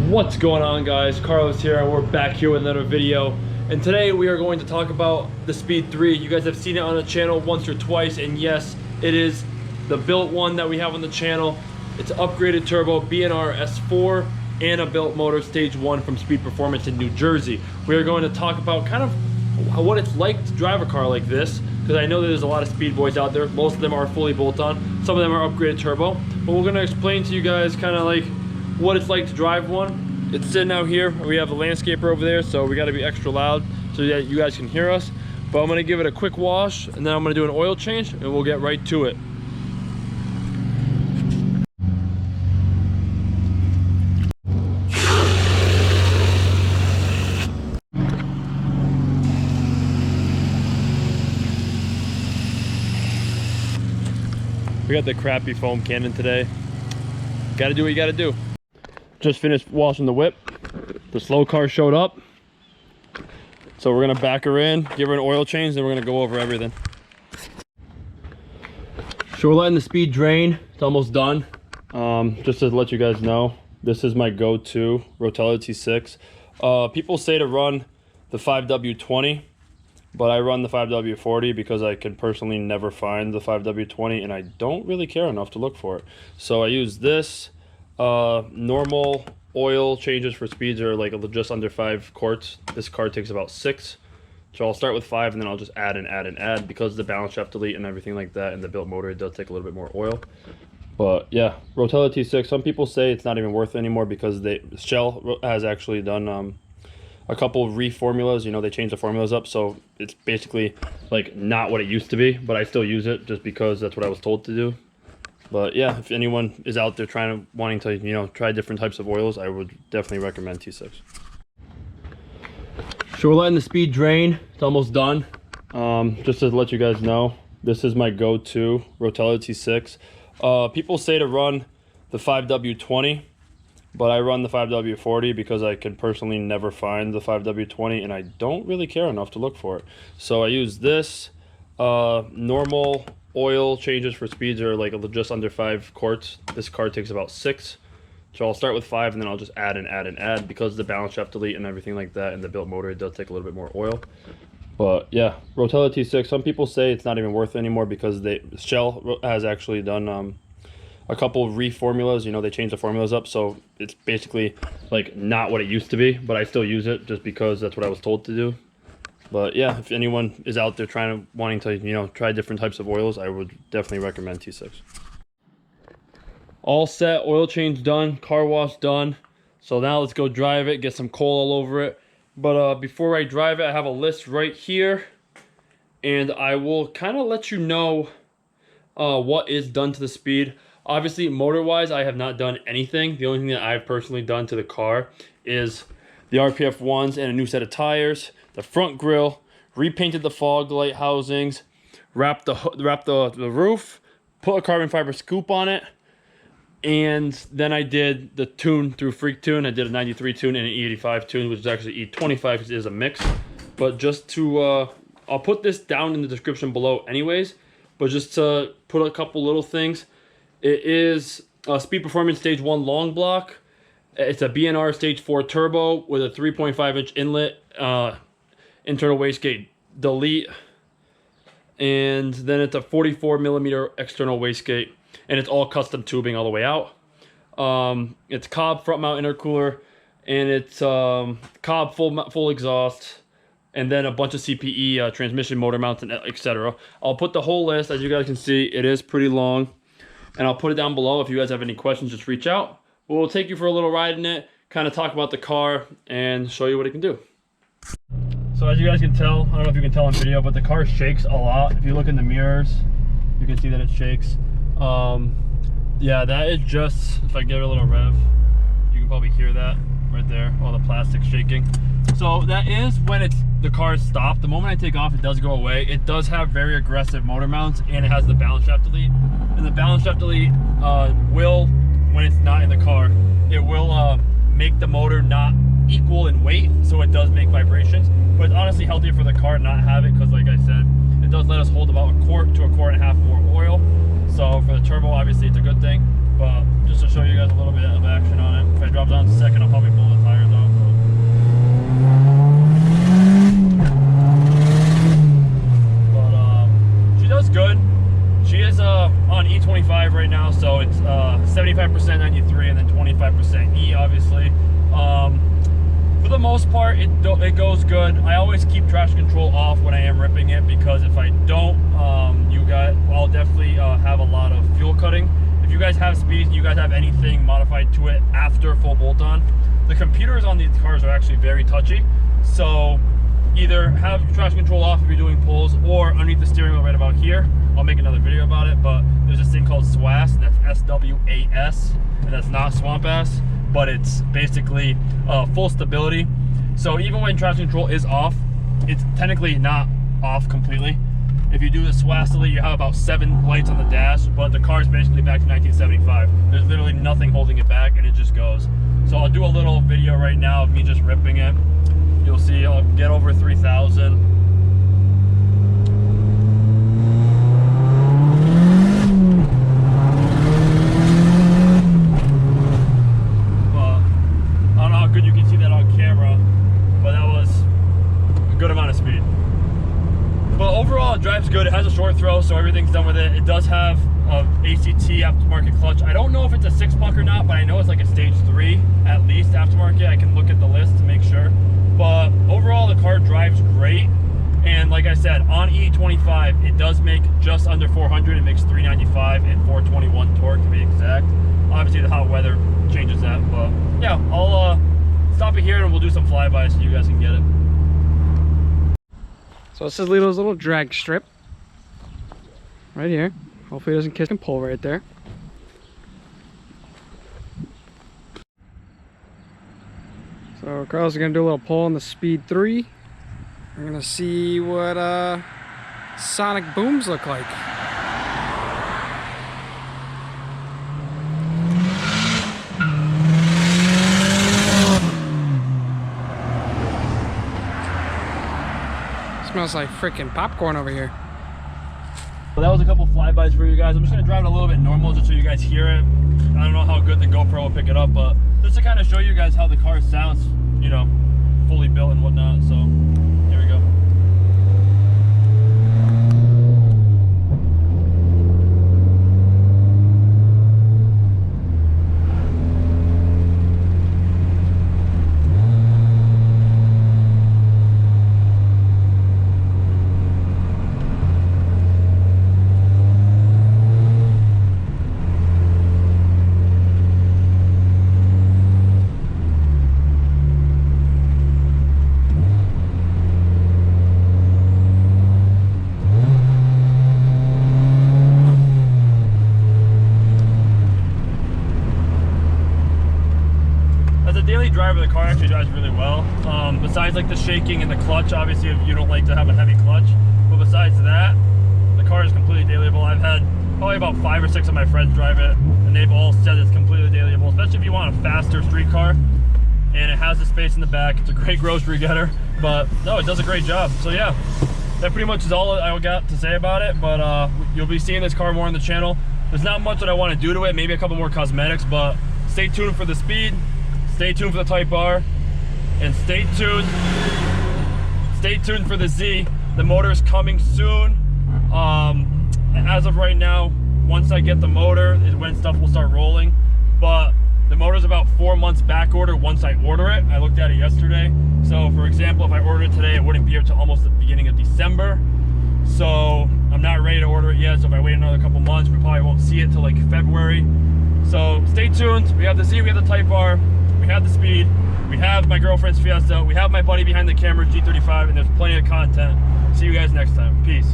What's going on, guys? Carlos here, and we're back here with another video. And today we are going to talk about the Speed 3. You guys have seen it on the channel once or twice, and yes, it is the built one that we have on the channel. It's upgraded turbo BNR S4 and a built motor stage 1 from Speed Performance in New Jersey. We are going to talk about kind of what it's like to drive a car like this, because I know that there's a lot of Speed boys out there. Most of them are fully bolt-on, some of them are upgraded turbo, but we're going to explain to you guys kind of like what it's like to drive one. It's sitting out here. We have the landscaper over there, so we got to be extra loud so that you guys can hear us. But I'm going to give it a quick wash, and then I'm going to do an oil change, and we'll get right to it. We got the crappy foam cannon today. Got to do what you got to do. Just finished washing the whip. The slow car showed up, so we're gonna back her in, give her an oil change, then we're gonna go over everything. So we're letting the speed drain. It's almost done. Just to let you guys know, this is my go-to Rotella T6. People say to run the 5W20, but I run the 5W40 because I can personally never find the 5W20, and I don't really care enough to look for it. So I use this. Normal oil changes for speeds are like just under 5 quarts. This car takes about 6, so I'll start with 5, and then I'll just add and add and add, because the balance shaft delete and everything like that, and the built motor, it does take a little bit more oil. But yeah, Rotella T6, some people say it's not even worth it anymore because Shell has actually done a couple of reformulas. You know, they changed the formulas up, so it's basically like not what it used to be, but I still use it just because that's what I was told to do. But yeah, if anyone is out there wanting to, you know, try different types of oils, I would definitely recommend T6. So we're letting the speed drain. It's almost done. Just to let you guys know, this is my go-to Rotella T6. People say to run the 5W20, but I run the 5W40 because I can personally never find the 5W20, and I don't really care enough to look for it. So I use this. Normal oil changes for speeds are like just under 5 quarts. This car takes about 6, so I'll start with 5, and then I'll just add and add and add, because the balance shaft delete and everything like that, and the built motor, it does take a little bit more oil. But yeah, Rotella T6, some people say it's not even worth it anymore because Shell has actually done a couple of reformulas. You know, they changed the formulas up, so it's basically like not what it used to be, but I still use it just because that's what I was told to do. But yeah, if anyone is out there wanting to, you know, try different types of oils, I would definitely recommend T6. All set, oil change done, car wash done. So now let's go drive it, get some coal all over it. But before I drive it, I have a list right here, and I will kind of let you know what is done to the speed. Obviously, motor-wise, I have not done anything. The only thing that I've personally done to the car is the RPF ones and a new set of tires, the front grille, repainted the fog light housings, wrapped the roof, put a carbon fiber scoop on it, and then I did the tune through Freak Tune. I did a 93 tune and an E85 tune, which is actually E25 because it is a mix. But just to, I'll put this down in the description below anyways, but just to put a couple little things. It is a Speed Performance Stage 1 long block. It's a BNR Stage 4 turbo with a 3.5-inch inlet, internal wastegate delete, and then it's a 44mm external wastegate, and it's all custom tubing all the way out. It's Cobb front mount intercooler, and it's Cobb full exhaust, and then a bunch of CPE transmission motor mounts, and etc. I'll put the whole list. As you guys can see, it is pretty long, and I'll put it down below. If you guys have any questions, just reach out. We'll take you for a little ride in it, kind of talk about the car, and show you what it can do. So as you guys can tell, I don't know if you can tell on video, but the car shakes a lot. If you look in the mirrors, you can see that it shakes. Yeah, that is just, if I give it a little rev, you can probably hear that right there, all the plastic shaking. So that is when the car is stopped. The moment I take off, it does go away. It does have very aggressive motor mounts, and it has the balance shaft delete. And the balance shaft delete will, when it's not in the car, it will make the motor not equal in weight, so it does make vibrations. But it's honestly healthier for the car to not have it, because like I said, it does let us hold about a quart to a quart and a half more oil. So for the turbo, obviously it's a good thing. But just to show you guys a little bit of action on it. If I drop down second, I'll probably blow the tires off. But she does good. She is on E25 right now, so it's 75% 93 and then 25% E, obviously. For the most part, it goes good. I always keep traction control off when I am ripping it, because if I don't, I'll definitely have a lot of fuel cutting. If you guys have speeds, you guys have anything modified to it after full bolt on, the computers on these cars are actually very touchy. So either have traction control off if you're doing pulls, or underneath the steering wheel right about here. I'll make another video about it, but there's this thing called SWAS, and that's S-W-A-S, and that's not swamp ass, but it's basically full stability. So even when traction control is off, it's technically not off completely. If you do the SWAS delete, you have about 7 lights on the dash, but the car is basically back to 1975. There's literally nothing holding it back, and it just goes. So I'll do a little video right now of me just ripping it. You'll see I'll get over 3,000. You can see that on camera, but that was a good amount of speed. But overall, it drives good. It has a short throw, so everything's done with it. It does have a ACT aftermarket clutch. I don't know if it's a 6-puck or not, but I know it's like a stage 3 at least aftermarket. I can look at the list to make sure. But overall, the car drives great. And like I said, on E25, it does make just under 400. It makes 395 and 421 torque to be exact. Obviously, the hot weather changes that, but yeah, I'll stop it here and we'll do some flybys so you guys can get it. So this is Lito's little drag strip right here. Hopefully it doesn't kiss and pull right there. So Carlos is gonna do a little pull on the Speed 3. We're gonna see what sonic booms look like. Smells like freaking popcorn over here. Well, that was a couple flybys for you guys. I'm just gonna drive it a little bit normal just so you guys hear it. I don't know how good the GoPro will pick it up, but just to kind of show you guys how the car sounds, you know, fully built and whatnot. So here we go. Driver, the car actually drives really well. Besides like the shaking and the clutch, obviously if you don't like to have a heavy clutch, but besides that, the car is completely dailyable. I've had probably about 5 or 6 of my friends drive it, and they've all said it's completely dailyable, especially if you want a faster street car. And it has the space in the back. It's a great grocery getter, but no, it does a great job. So yeah, that pretty much is all I got to say about it. But you'll be seeing this car more on the channel. There's not much that I want to do to it, maybe a couple more cosmetics, but stay tuned for the speed. Stay tuned for the Type R, and stay tuned for the Z. The motor is coming soon. As of right now, once I get the motor is when stuff will start rolling. But the motor's about 4 months back order once I order it. I looked at it yesterday. So for example, if I ordered it today, it wouldn't be here till almost the beginning of December. So I'm not ready to order it yet. So if I wait another couple months, we probably won't see it till like February. So stay tuned. We have the Z, we have the Type R. We have the Speed, we have my girlfriend's Fiesta, we have my buddy behind the camera, G35, and there's plenty of content. See you guys next time. Peace.